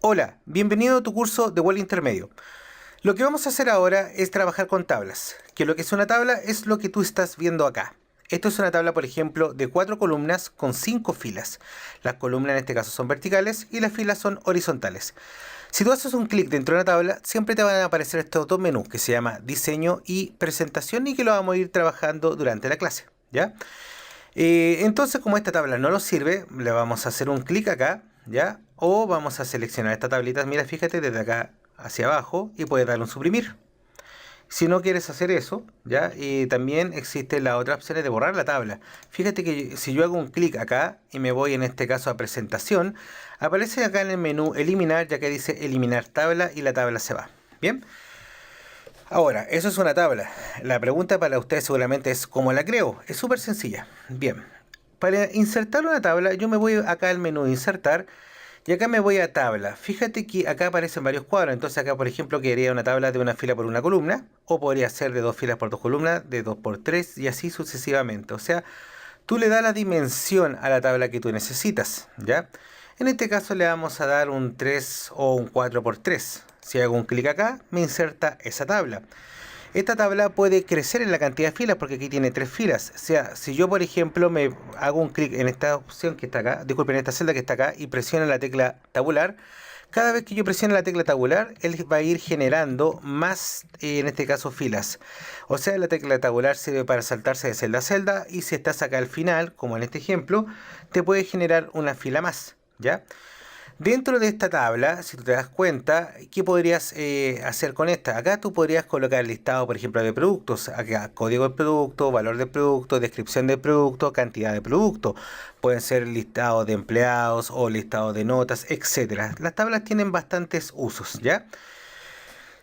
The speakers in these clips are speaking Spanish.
Hola, bienvenido a tu curso de vuelo intermedio. Lo que vamos a hacer ahora es trabajar con tablas, que lo que es una tabla es lo que tú estás viendo acá. Esto es una tabla, por ejemplo, de 4 columnas con 5 filas. Las columnas en este caso son verticales y las filas son horizontales. Si tú haces un clic dentro de una tabla, siempre te van a aparecer estos dos menús que se llama diseño y presentación y que lo vamos a ir trabajando durante la clase, ¿ya? Entonces, como esta tabla no nos sirve, le vamos a hacer un clic acá, ¿ya? O vamos a seleccionar esta tablita, mira, fíjate, desde acá hacia abajo y puedes darle un suprimir. Si no quieres hacer eso, ¿ya? Y también existe la otra opción de borrar la tabla. Fíjate que si yo hago un clic acá y me voy en este caso a presentación, aparece acá en el menú eliminar, ya que dice eliminar tabla y la tabla se va. Bien. Ahora, eso es una tabla. La pregunta para ustedes seguramente es ¿cómo la creo? Es súper sencilla. Bien, para insertar una tabla yo me voy acá al menú insertar y acá me voy a tabla. Fíjate que acá aparecen varios cuadros. Entonces acá por ejemplo quedaría una tabla de una fila por una columna o podría ser de dos filas por dos columnas, de dos por tres y así sucesivamente. O sea, tú le das la dimensión a la tabla que tú necesitas, ¿ya? En este caso le vamos a dar un 3 o un 4 por 3. Si hago un clic acá, me inserta esa tabla. Esta tabla puede crecer en la cantidad de filas porque aquí tiene tres filas. O sea, si yo por ejemplo me hago un clic en esta opción que está acá, disculpen, en esta celda que está acá y presiono la tecla tabular, cada vez que yo presione la tecla tabular, él va a ir generando más, en este caso, filas. O sea, la tecla tabular sirve para saltarse de celda a celda y si estás acá al final, como en este ejemplo, te puede generar una fila más, ¿ya? Dentro de esta tabla, si tú te das cuenta, ¿qué podrías hacer con esta? Acá tú podrías colocar el listado, por ejemplo, de productos. Acá, código del producto, valor del producto, descripción del producto, cantidad de producto. Pueden ser listados de empleados o listados de notas, etcétera. Las tablas tienen bastantes usos, ¿ya?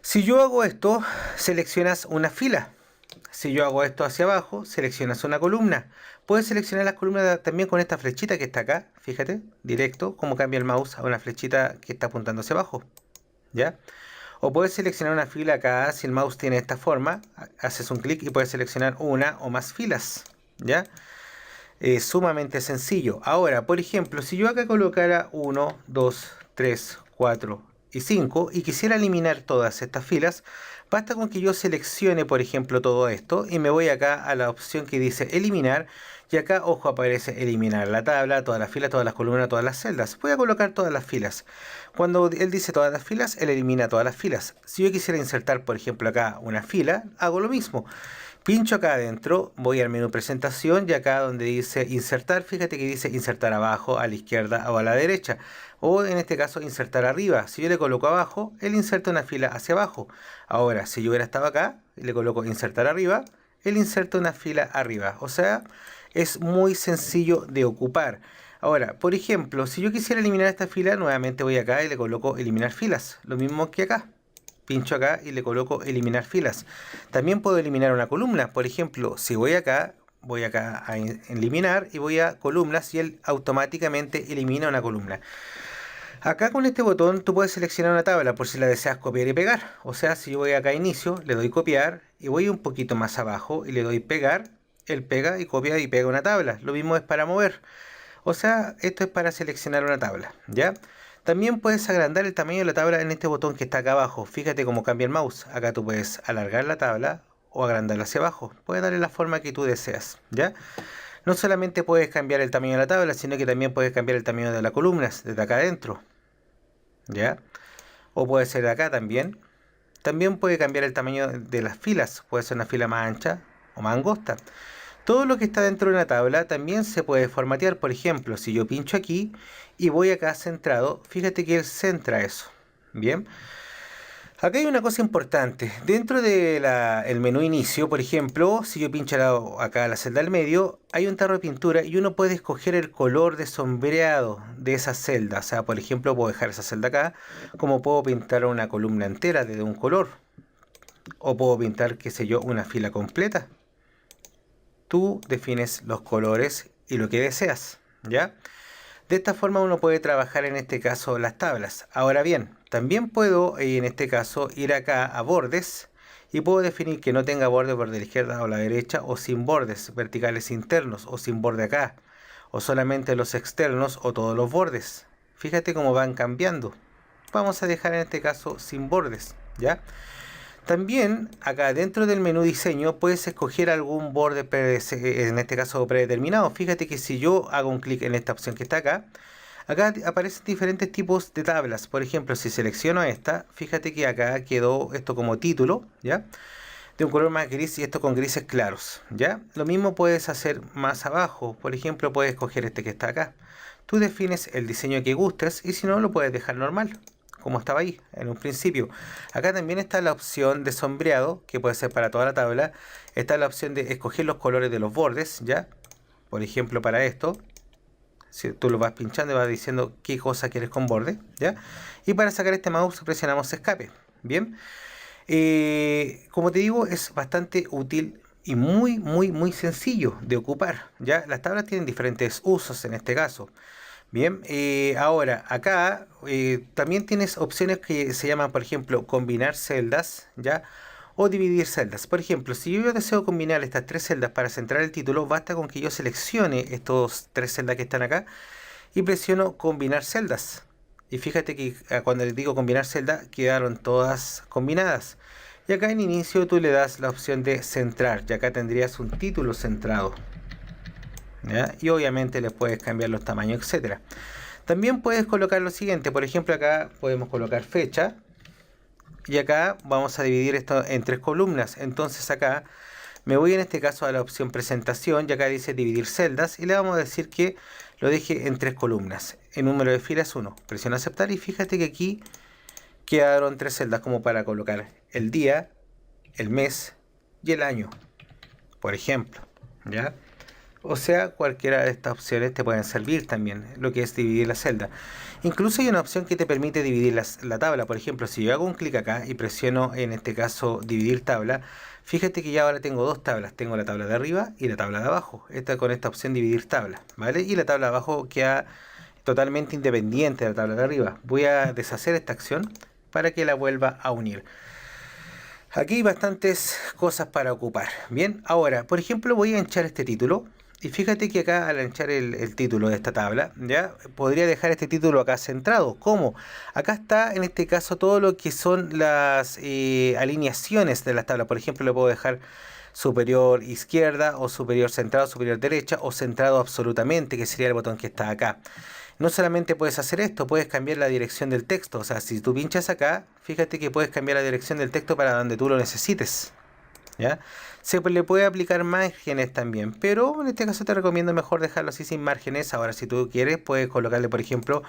Si yo hago esto, seleccionas una fila. Si yo hago esto hacia abajo, seleccionas una columna. Puedes seleccionar las columnas también con esta flechita que está acá. Fíjate, directo, cómo cambia el mouse a una flechita que está apuntando hacia abajo. ¿Ya? O puedes seleccionar una fila acá, si el mouse tiene esta forma, haces un clic y puedes seleccionar una o más filas. ¿Ya? Es sumamente sencillo. Ahora, por ejemplo, si yo acá colocara uno, 2, 3, 4 y 5 y quisiera eliminar todas estas filas, basta con que yo seleccione, por ejemplo, todo esto y me voy acá a la opción que dice eliminar y acá, ojo, aparece eliminar la tabla, todas las filas, todas las columnas, todas las celdas. Voy a colocar todas las filas. Cuando él dice todas las filas, él elimina todas las filas. Si yo quisiera insertar, por ejemplo, acá una fila, hago lo mismo. Pincho acá adentro, voy al menú presentación y acá donde dice insertar, fíjate que dice insertar abajo, a la izquierda o a la derecha. O en este caso insertar arriba. Si yo le coloco abajo, él inserta una fila hacia abajo. Ahora, si yo hubiera estado acá y le coloco insertar arriba, él inserta una fila arriba. O sea, es muy sencillo de ocupar. Ahora, por ejemplo, si yo quisiera eliminar esta fila, nuevamente voy acá y le coloco eliminar filas. Lo mismo que acá. Pincho acá y le coloco eliminar filas. También puedo eliminar una columna. Por ejemplo, si voy acá a eliminar y voy a columnas y él automáticamente elimina una columna. Acá con este botón tú puedes seleccionar una tabla por si la deseas copiar y pegar. O sea, si yo voy acá a inicio, le doy copiar y voy un poquito más abajo y le doy pegar, él pega y copia y pega una tabla. Lo mismo es para mover. O sea, esto es para seleccionar una tabla, ¿ya? También puedes agrandar el tamaño de la tabla en este botón que está acá abajo. Fíjate cómo cambia el mouse. Acá tú puedes alargar la tabla o agrandarla hacia abajo. Puedes darle la forma que tú deseas, ¿ya? No solamente puedes cambiar el tamaño de la tabla, sino que también puedes cambiar el tamaño de las columnas desde acá adentro, ¿ya? O puede ser de acá también. También puede cambiar el tamaño de las filas. Puede ser una fila más ancha o más angosta. Todo lo que está dentro de una tabla también se puede formatear. Por ejemplo, si yo pincho aquí y voy acá centrado, fíjate que él centra eso. Bien. Acá hay una cosa importante. Dentro del menú inicio, por ejemplo, si yo pincho acá a la celda del medio, hay un tarro de pintura y uno puede escoger el color de sombreado de esa celda. O sea, por ejemplo, puedo dejar esa celda acá, como puedo pintar una columna entera de un color. O puedo pintar, qué sé yo, una fila completa. Tú defines los colores y lo que deseas, ¿ya? De esta forma uno puede trabajar en este caso las tablas. Ahora bien, también puedo en este caso ir acá a bordes y puedo definir que no tenga borde por la izquierda o la derecha o sin bordes verticales internos o sin borde acá o solamente los externos o todos los bordes. Fíjate cómo van cambiando, vamos a dejar en este caso sin bordes, ¿ya? También acá dentro del menú diseño puedes escoger algún borde, en este caso predeterminado. Fíjate que si yo hago un clic en esta opción que está acá, acá aparecen diferentes tipos de tablas. Por ejemplo, si selecciono esta, fíjate que acá quedó esto como título, ¿ya? De un color más gris y esto con grises claros, ¿ya? Lo mismo puedes hacer más abajo. Por ejemplo, puedes escoger este que está acá. Tú defines el diseño que gustes y si no, lo puedes dejar normal, como estaba ahí en un principio. Acá también está la opción de sombreado, que puede ser para toda la tabla. Está la opción de escoger los colores de los bordes, ¿ya? Por ejemplo, para esto, si tú lo vas pinchando y vas diciendo qué cosa quieres con borde, ¿ya? Y para sacar este mouse presionamos escape, ¿bien? Como te digo, es bastante útil y muy sencillo de ocupar, ¿ya? Las tablas tienen diferentes usos en este caso. Bien, ahora acá también tienes opciones que se llaman, por ejemplo, combinar celdas, ¿ya? O dividir celdas. Por ejemplo, si yo deseo combinar estas tres celdas para centrar el título, basta con que yo seleccione estos tres celdas que están acá y presiono combinar celdas. Y fíjate que cuando les digo combinar celdas, quedaron todas combinadas. Y acá en inicio tú le das la opción de centrar, y acá tendrías un título centrado, ¿ya? Y obviamente le puedes cambiar los tamaños, etcétera. También puedes colocar lo siguiente, por ejemplo acá podemos colocar fecha y acá vamos a dividir esto en tres columnas. Entonces acá me voy en este caso a la opción presentación y acá dice dividir celdas y le vamos a decir que lo deje en tres columnas. El número de filas 1. Presiona aceptar y fíjate que aquí quedaron tres celdas como para colocar el día, el mes y el año, por ejemplo, ¿ya? O sea, cualquiera de estas opciones te pueden servir también, lo que es dividir la celda. Incluso hay una opción que te permite dividir la tabla. Por ejemplo, si yo hago un clic acá y presiono en este caso dividir tabla, fíjate que ya ahora tengo dos tablas. Tengo la tabla de arriba y la tabla de abajo. Con esta opción dividir tabla, ¿vale? Y la tabla de abajo queda totalmente independiente de la tabla de arriba. Voy a deshacer esta acción para que la vuelva a unir. Aquí hay bastantes cosas para ocupar. Bien, ahora, por ejemplo, voy a hinchar este título. Y fíjate que acá al hinchar el título de esta tabla, ya podría dejar este título acá centrado. ¿Cómo? Acá está en este caso todo lo que son las alineaciones de las tablas. Por ejemplo, lo puedo dejar superior izquierda o superior centrado, superior derecha o centrado absolutamente, que sería el botón que está acá. No solamente puedes hacer esto, puedes cambiar la dirección del texto. O sea, si tú pinchas acá, fíjate que puedes cambiar la dirección del texto para donde tú lo necesites, ¿ya? Se le puede aplicar márgenes también, pero en este caso te recomiendo mejor dejarlo así sin márgenes. Ahora, si tú quieres, puedes colocarle, por ejemplo,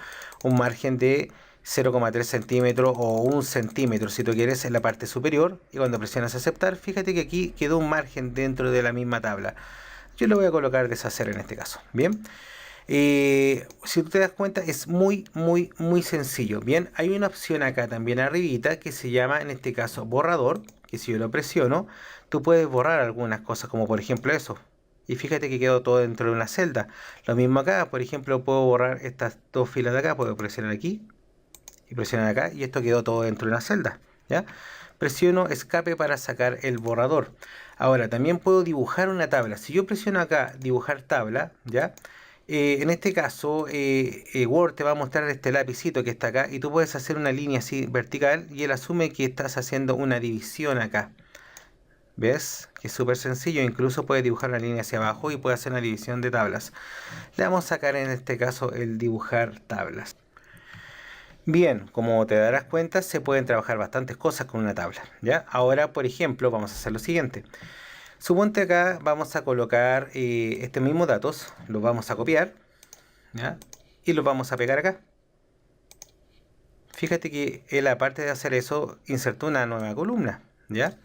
un margen de 0,3 centímetros o 1 centímetro, si tú quieres, en la parte superior. Y cuando presionas aceptar, fíjate que aquí quedó un margen dentro de la misma tabla. Yo le voy a colocar deshacer en este caso. Bien. Si tú te das cuenta es muy sencillo. Bien, hay una opción acá también arribita que se llama en este caso borrador, que si yo lo presiono, tú puedes borrar algunas cosas como por ejemplo eso. Y fíjate que quedó todo dentro de una celda. Lo mismo acá, por ejemplo, puedo borrar estas dos filas de acá, puedo presionar aquí y presionar acá y esto quedó todo dentro de una celda, ¿ya? Presiono escape para sacar el borrador. Ahora, también puedo dibujar una tabla. Si yo presiono acá dibujar tabla, ¿ya? En este caso, Word te va a mostrar este lapicito que está acá y tú puedes hacer una línea así vertical y él asume que estás haciendo una división acá. ¿Ves? Que es súper sencillo. Incluso puedes dibujar una línea hacia abajo y puedes hacer una división de tablas. Le vamos a sacar en este caso el dibujar tablas. Bien, como te darás cuenta, se pueden trabajar bastantes cosas con una tabla, ¿ya? Ahora, por ejemplo, vamos a hacer lo siguiente. Suponte acá vamos a colocar estos mismos datos, los vamos a copiar, ¿ya? Y los vamos a pegar acá. Fíjate que él, aparte de hacer eso, insertó una nueva columna, ¿ya?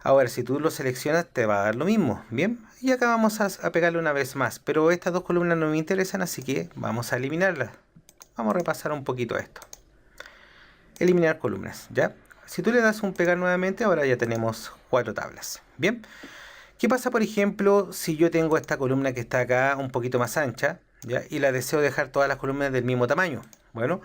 Ahora, si tú lo seleccionas, te va a dar lo mismo, ¿bien? Y acá vamos a pegarle una vez más, pero estas dos columnas no me interesan, así que vamos a eliminarlas. Vamos a repasar un poquito esto. Eliminar columnas, ¿ya? Si tú le das un pegar nuevamente, ahora ya tenemos 4 tablas. Bien, ¿qué pasa, por ejemplo, si yo tengo esta columna que está acá un poquito más ancha, ¿ya? Y la deseo dejar todas las columnas del mismo tamaño? Bueno,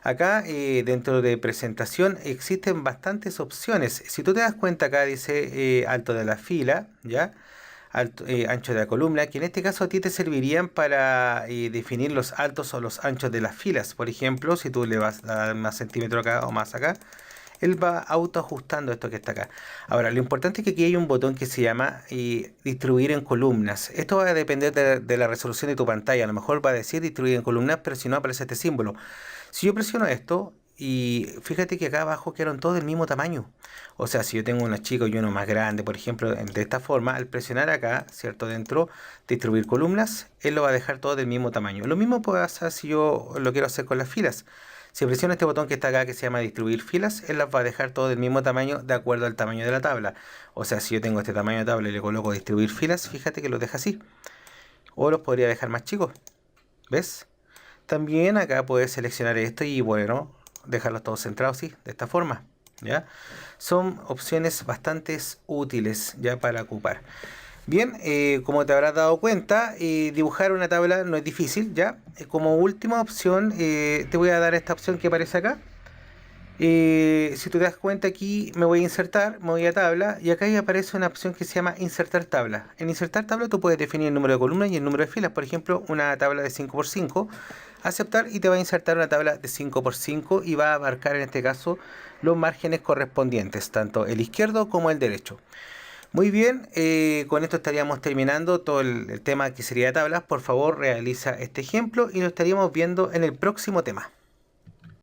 acá dentro de presentación existen bastantes opciones. Si tú te das cuenta, acá dice alto de la fila, ¿ya? ancho de la columna, que en este caso a ti te servirían para definir los altos o los anchos de las filas. Por ejemplo, si tú le vas a dar más centímetro acá o más acá, él va autoajustando esto que está acá. Ahora, lo importante es que aquí hay un botón que se llama distribuir en columnas. Esto va a depender de la resolución de tu pantalla. A lo mejor va a decir distribuir en columnas, pero si no aparece este símbolo. Si yo presiono esto, y fíjate que acá abajo quedaron todos del mismo tamaño. O sea, si yo tengo uno chico y uno más grande, por ejemplo, de esta forma, al presionar acá, ¿cierto? Dentro, distribuir columnas, él lo va a dejar todo del mismo tamaño. Lo mismo puede hacer si yo lo quiero hacer con las filas. Si presiono este botón que está acá que se llama distribuir filas, él las va a dejar todo del mismo tamaño de acuerdo al tamaño de la tabla. O sea, si yo tengo este tamaño de tabla y le coloco distribuir filas, fíjate que los deja así. O los podría dejar más chicos. ¿Ves? También acá puedes seleccionar esto y bueno, dejarlos todos centrados así, de esta forma. ¿Ya? Son opciones bastante útiles ya para ocupar. Bien, como te habrás dado cuenta, dibujar una tabla no es difícil, ¿ya? Como última opción, te voy a dar esta opción que aparece acá. Si tú te das cuenta aquí, me voy a insertar, me voy a tabla, y acá ya aparece una opción que se llama insertar tabla. En insertar tabla tú puedes definir el número de columnas y el número de filas. Por ejemplo, una tabla de 5 por 5, aceptar y te va a insertar una tabla de 5 por 5 y va a abarcar en este caso los márgenes correspondientes, tanto el izquierdo como el derecho. Muy bien, con esto estaríamos terminando todo el tema que sería tablas. Por favor, realiza este ejemplo y nos estaríamos viendo en el próximo tema.